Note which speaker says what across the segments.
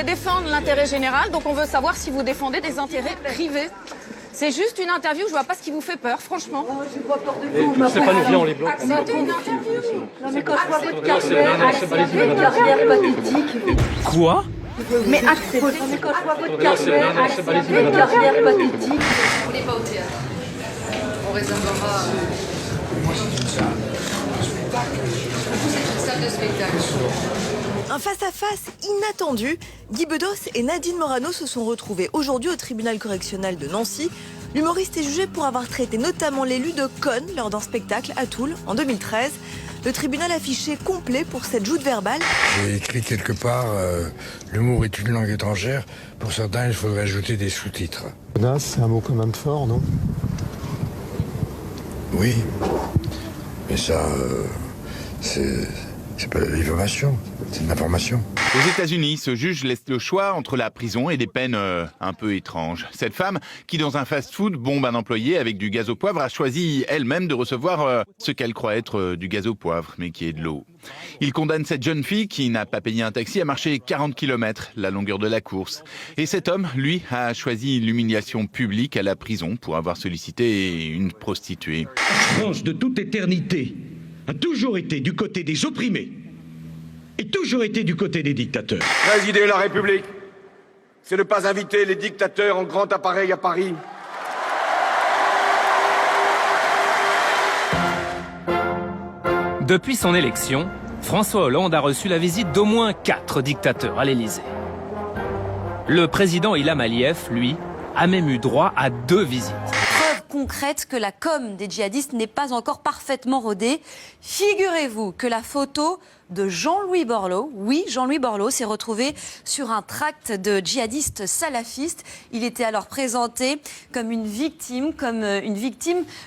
Speaker 1: devez défendre l'intérêt général, donc on veut savoir si vous défendez des intérêts privés. C'est juste une interview, je vois pas ce qui vous fait peur, franchement.
Speaker 2: Oh, j'ai pas peur de vous, ma
Speaker 3: Stéphane, viens, on les bloque.
Speaker 1: Acceptez une interview.
Speaker 2: Non mais quand je vois votre carrière pathétique...
Speaker 4: Quoi?
Speaker 2: Mais acceptez, non mais quand je vois votre carrière pathétique...
Speaker 5: On n'est pas au théâtre. On réservera... C'est une salle de spectacle.
Speaker 6: Un face-à-face inattendu. Guy Bedos et Nadine Morano se sont retrouvés aujourd'hui au tribunal correctionnel de Nancy. L'humoriste est jugé pour avoir traité notamment l'élu de conne lors d'un spectacle à Toul en 2013. Le tribunal affiché complet pour cette joute verbale.
Speaker 7: J'ai écrit quelque part l'humour est une langue étrangère. Pour certains, il faudrait ajouter des sous-titres.
Speaker 3: Connasse, c'est un mot quand même fort, non?
Speaker 7: Oui, mais ça, c'est pas de l'information, c'est de l'information.
Speaker 8: Aux États-Unis, ce juge laisse le choix entre la prison et des peines un peu étranges. Cette femme, qui dans un fast-food bombe un employé avec du gaz au poivre, a choisi elle-même de recevoir ce qu'elle croit être du gaz au poivre, mais qui est de l'eau. Il condamne cette jeune fille qui n'a pas payé un taxi à marcher 40 km, la longueur de la course. Et cet homme, lui, a choisi l'humiliation publique à la prison pour avoir sollicité une prostituée.
Speaker 9: La France de toute éternité a toujours été du côté des opprimés et toujours été du côté des dictateurs.
Speaker 10: Présider la République, c'est ne pas inviter les dictateurs en grand appareil à Paris.
Speaker 4: Depuis son élection, François Hollande a reçu la visite d'au moins 4 dictateurs à l'Élysée. Le président Ilham Aliyev, lui, a même eu droit à 2 visites.
Speaker 11: Preuve concrète que la com des djihadistes n'est pas encore parfaitement rodée. Figurez-vous que la photo de Jean-Louis Borloo, oui, Jean-Louis Borloo s'est retrouvé sur un tract de djihadistes salafistes. Il était alors présenté comme une victime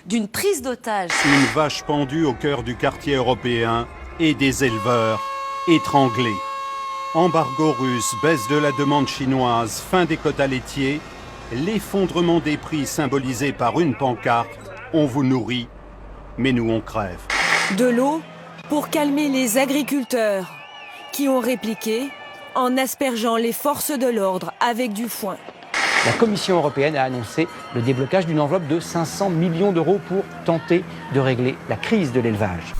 Speaker 11: d'une prise d'otage.
Speaker 12: Une vache pendue au cœur du quartier européen et des éleveurs étranglés. Embargo russe, baisse de la demande chinoise, fin des quotas laitiers, l'effondrement des prix symbolisé par une pancarte « On vous nourrit, mais nous on crève ».
Speaker 13: De l'eau pour calmer les agriculteurs qui ont répliqué en aspergeant les forces de l'ordre avec du foin.
Speaker 14: La Commission européenne a annoncé le déblocage d'une enveloppe de 500 millions d'euros pour tenter de régler la crise de l'élevage.